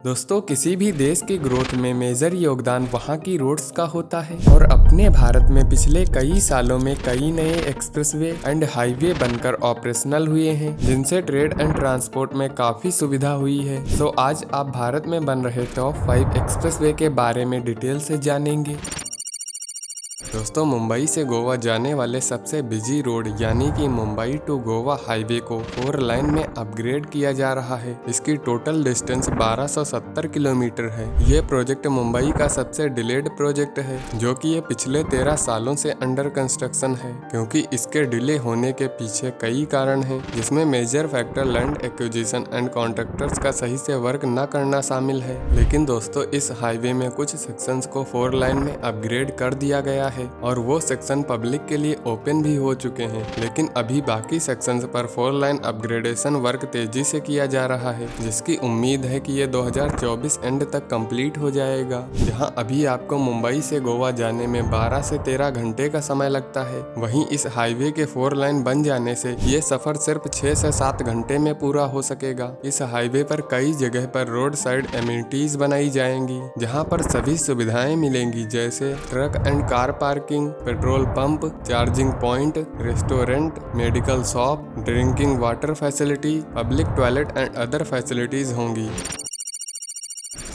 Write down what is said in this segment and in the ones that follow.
दोस्तों, किसी भी देश की ग्रोथ में मेजर योगदान वहाँ की रोड्स का होता है और अपने भारत में पिछले कई सालों में कई नए एक्सप्रेसवे एंड हाईवे बनकर ऑपरेशनल हुए हैं, जिनसे ट्रेड एंड ट्रांसपोर्ट में काफी सुविधा हुई है। सो आज आप भारत में बन रहे टॉप 5 एक्सप्रेसवे के बारे में डिटेल से जानेंगे। दोस्तों, मुंबई से गोवा जाने वाले सबसे बिजी रोड यानी कि मुंबई टू गोवा हाईवे को 4 लाइन में अपग्रेड किया जा रहा है। इसकी टोटल डिस्टेंस 1270 किलोमीटर है। ये प्रोजेक्ट मुंबई का सबसे डिलेड प्रोजेक्ट है, जो कि ये पिछले 13 सालों से अंडर कंस्ट्रक्शन है, क्योंकि इसके डिले होने के पीछे कई कारण हैं, जिसमें major factor land acquisition and contractors का सही से वर्क न करना शामिल है। लेकिन दोस्तों, इस हाईवे में कुछ सेक्शंस को 4 लाइन में अपग्रेड कर दिया गया है और वो सेक्शन पब्लिक के लिए ओपन भी हो चुके हैं। लेकिन अभी बाकी सेक्शंस पर 4 लाइन अपग्रेडेशन वर्क तेजी से किया जा रहा है, जिसकी उम्मीद है कि ये 2024 एंड तक कंप्लीट हो जाएगा। जहां अभी आपको मुंबई से गोवा जाने में 12 से 13 घंटे का समय लगता है, वहीं इस हाईवे के 4 लाइन बन जाने से ये सफर सिर्फ 6 से 7 घंटे में पूरा हो सकेगा। इस हाईवे पर कई जगह पर रोड साइड एमिनिटीज बनाई जाएंगी, जहां पर सभी सुविधाएं मिलेंगी, जैसे truck and car parking, petrol pump, charging point, restaurant, medical shop, drinking water facility, public toilet and other facilities होंगी।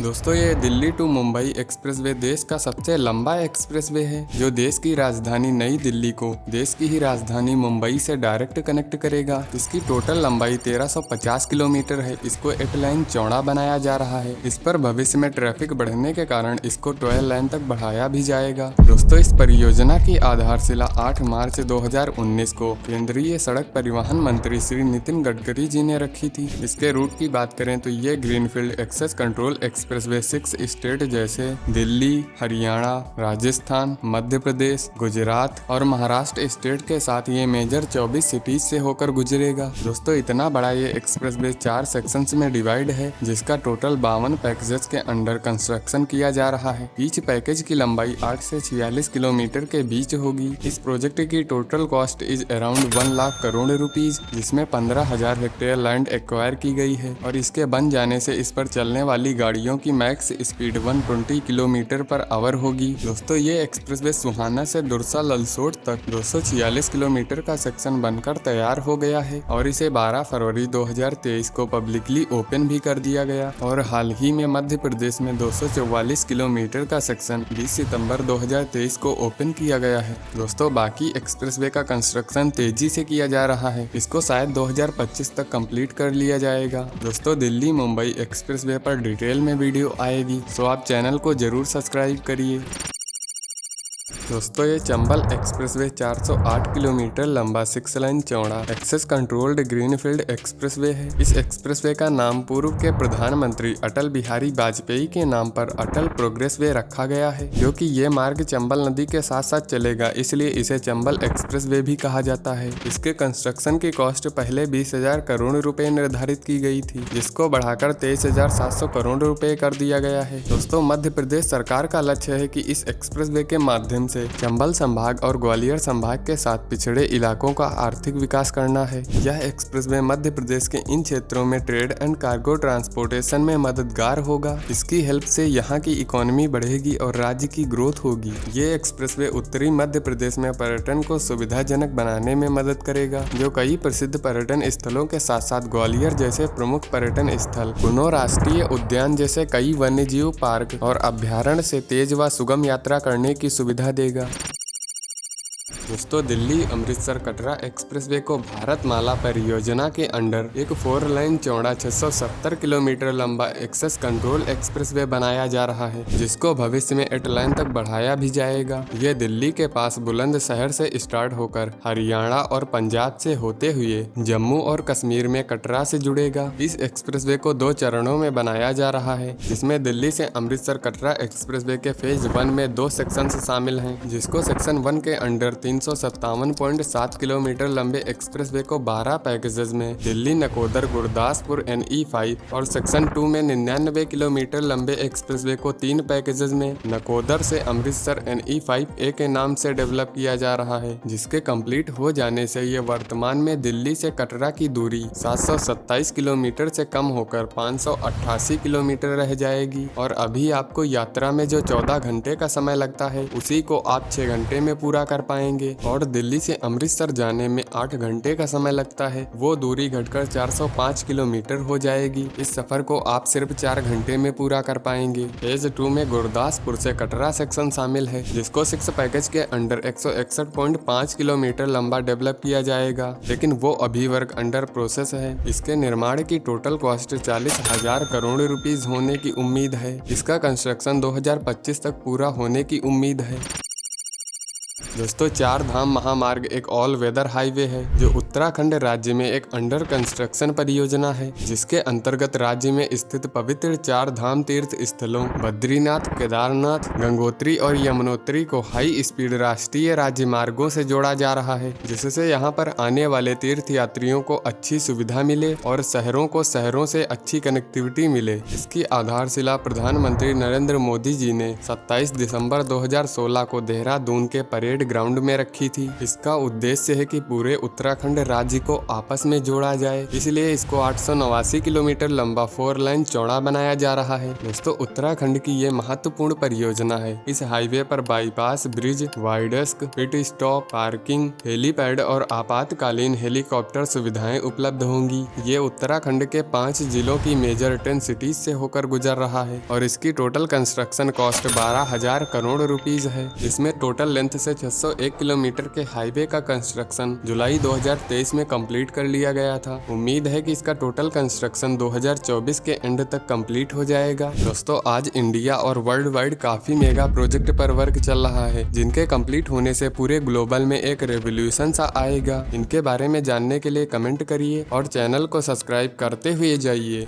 दोस्तों, ये दिल्ली टू मुंबई एक्सप्रेसवे देश का सबसे लंबा एक्सप्रेसवे है, जो देश की राजधानी नई दिल्ली को देश की ही राजधानी मुंबई से डायरेक्ट कनेक्ट करेगा। इसकी टोटल लंबाई 1350 किलोमीटर है। इसको 8 लाइन चौड़ा बनाया जा रहा है। इस पर भविष्य में ट्रैफिक बढ़ने के कारण इसको 12 लाइन तक बढ़ाया भी जाएगा। दोस्तों, इस परियोजना की आधारशिला 8 मार्च 2019 को केंद्रीय सड़क परिवहन मंत्री श्री नितिन गडकरी जी ने रखी थी। इसके रूट की बात करें तो ये greenfield access control expressway 6 state जैसे दिल्ली, हरियाणा, राजस्थान, मध्य प्रदेश, गुजरात और महाराष्ट्र स्टेट के साथ ये मेजर 24 सिटीज से होकर गुजरेगा। दोस्तों, इतना बड़ा ये एक्सप्रेसवे 4 सेक्शंस में डिवाइड है, जिसका टोटल 52 पैकेजेस के अंडर कंस्ट्रक्शन किया जा रहा है। ईच पैकेज की लंबाई 8 से 46 किलोमीटर के बीच होगी। इस प्रोजेक्ट की total cost is around 1 lakh crore rupees, जिसमें 15,000 हेक्टेयर लैंड एक्वायर की गई है और इसके बन जाने से इस पर चलने वाली गाड़ियों की max speed 120 kilometre per hour होगी। दोस्तों, ये एक्सप्रेसवे सुहाना से दुर्सा ललसोट तक 246 किलोमीटर का सेक्शन बनकर तैयार हो गया है और इसे 12 फरवरी 2023 को पब्लिकली ओपन भी कर दिया गया। और हाल ही में मध्य प्रदेश में 244 किलोमीटर का सेक्शन 20 सितंबर 2023 को ओपन किया गया है। दोस्तों, बाकी एक्सप्रेसवे का कंस्ट्रक्शन तेजी से किया जा रहा है। इसको शायद 2025 तक कंप्लीट कर लिया जाएगा। दोस्तों, दिल्ली मुंबई एक्सप्रेसवे पर डिटेल में वीडियो आएगी, सो आप चैनल को जरूर सब्सक्राइब करिए। दोस्तों, ये चंबल एक्सप्रेसवे 408 किलोमीटर लंबा 6 लाइन चौड़ा एक्सेस कंट्रोल्ड ग्रीनफील्ड एक्सप्रेसवे है। इस एक्सप्रेसवे का नाम पूर्व के प्रधानमंत्री अटल बिहारी वाजपेयी के नाम पर अटल प्रोग्रेस वे रखा गया है, जो कि ये मार्ग चंबल नदी के साथ साथ चलेगा, इसलिए इसे चंबल एक्सप्रेसवे भी कहा जाता है। इसके कंस्ट्रक्शन की कॉस्ट पहले 20,000 करोड़ रुपए निर्धारित की गई थी, जिसको बढ़ाकर 23,700 करोड़ रुपए कर दिया गया है। दोस्तों, मध्य प्रदेश सरकार का लक्ष्य है कि इस एक्सप्रेसवे के माध्यम से चंबल संभाग और ग्वालियर संभाग के साथ पिछड़े इलाकों का आर्थिक विकास करना है। यह एक्सप्रेसवे मध्य प्रदेश के इन क्षेत्रों में ट्रेड एंड कार्गो ट्रांसपोर्टेशन में मददगार होगा। इसकी हेल्प से यहाँ की इकोनॉमी बढ़ेगी और राज्य की ग्रोथ होगी। ये एक्सप्रेसवे उत्तरी मध्य प्रदेश में पर्यटन को सुविधाजनक बनाने में मदद करेगा, जो कई प्रसिद्ध पर्यटन स्थलों के साथ साथ ग्वालियर जैसे प्रमुख पर्यटन स्थल, कुनो राष्ट्रीय उद्यान जैसे कई वन्यजीव पार्क और अभ्यारण्य से तेज व सुगम यात्रा करने की सुविधा देगा। दोस्तों, दिल्ली अमृतसर कटरा एक्सप्रेसवे को भारतमाला परियोजना के अंडर एक 4 लाइन चौड़ा 670 किलोमीटर लंबा एक्सेस कंट्रोल एक्सप्रेसवे बनाया जा रहा है, जिसको भविष्य में 8 लाइन तक बढ़ाया भी जाएगा। ये दिल्ली के पास बुलंदशहर से स्टार्ट होकर हरियाणा और पंजाब से होते हुए जम्मू और कश्मीर में कटरा से जुड़ेगा। इस एक्सप्रेसवे को 2 चरणों में बनाया जा रहा है, जिसमें दिल्ली से अमृतसर कटरा एक्सप्रेसवे के फेज 1 में 2 सेक्शन शामिल हैं, जिसको सेक्शन 1 के अंडर 3 357.7 किलोमीटर लंबे एक्सप्रेसवे को 12 पैकेजेस में, दिल्ली नकोदर गुरदासपुर NE5 और सेक्शन 2 में 99 किलोमीटर लंबे एक्सप्रेसवे को 3 पैकेजेस में नकोदर से अमृतसर NE5A के नाम से डेवलप किया जा रहा है, जिसके कंप्लीट हो जाने से ये वर्तमान में दिल्ली से कटरा की दूरी 727 किलोमीटर से कम होकर 588 किलोमीटर रह जाएगी। और अभी आपको यात्रा में जो 14 घंटे का समय लगता है, उसी को आप 6 घंटे में पूरा कर पाएंगे। और दिल्ली से अमृतसर जाने में 8 घंटे का समय लगता है, वो दूरी घटकर 405 किलोमीटर हो जाएगी। इस सफर को आप सिर्फ 4 घंटे में पूरा कर पाएंगे। फेज 2 में गुरदासपुर से कटरा सेक्शन शामिल है, जिसको 6 पैकेज के अंडर 161.5 किलोमीटर लंबा डेवलप किया जाएगा, लेकिन वो अभी वर्क अंडर प्रोसेस है। इसके निर्माण की टोटल कॉस्ट 40,000 करोड़ रुपीस होने की उम्मीद है। इसका कंस्ट्रक्शन 2025 तक पूरा होने की उम्मीद है। दोस्तों, 4 धाम महामार्ग एक ऑल वेदर हाईवे है जो उत्तराखंड राज्य में एक अंडर कंस्ट्रक्शन परियोजना है, जिसके अंतर्गत राज्य में स्थित पवित्र 4 धाम तीर्थ स्थलों बद्रीनाथ, केदारनाथ, गंगोत्री और यमुनोत्री को हाई स्पीड राष्ट्रीय राज्य मार्गों से जोड़ा जा रहा है, जिससे यहाँ पर आने वाले तीर्थ यात्रियों को अच्छी सुविधा मिले और शहरों को शहरों से अच्छी कनेक्टिविटी मिले। इसकी आधारशिला प्रधानमंत्री नरेंद्र मोदी जी ने 27 दिसंबर 2016 को देहरादून के परेड ग्राउंड में रखी थी। इसका उद्देश्य है कि पूरे उत्तराखंड राज्य को आपस में जोड़ा जाए, इसलिए इसको 889 किलोमीटर लंबा 4 लाइन चौड़ा बनाया जा रहा है। दोस्तों, उत्तराखंड की ये महत्वपूर्ण परियोजना है। इस हाईवे पर बाईपास, ब्रिज, वाइडस्क, पिट स्टॉप, पार्किंग, हेलीपैड और आपातकालीन हेलीकॉप्टर सुविधाएं उपलब्ध होंगी। ये उत्तराखंड के 5 जिलों की मेजर 10 सिटीज से होकर गुजर रहा है और इसकी total construction cost 12,000 crore rupees है। इसमें टोटल लेंथ से 601 किलोमीटर के हाईवे का कंस्ट्रक्शन जुलाई 2023 में कंप्लीट कर लिया गया था। उम्मीद है कि इसका टोटल कंस्ट्रक्शन 2024 के एंड तक कंप्लीट हो जाएगा। दोस्तों, आज इंडिया और वर्ल्ड वाइड काफी मेगा प्रोजेक्ट पर वर्क चल रहा है, जिनके कंप्लीट होने से पूरे ग्लोबल में एक रेवोल्यूशन सा आएगा। इनके बारे में जानने के लिए कमेंट करिए और चैनल को सब्सक्राइब करते हुए जाइए।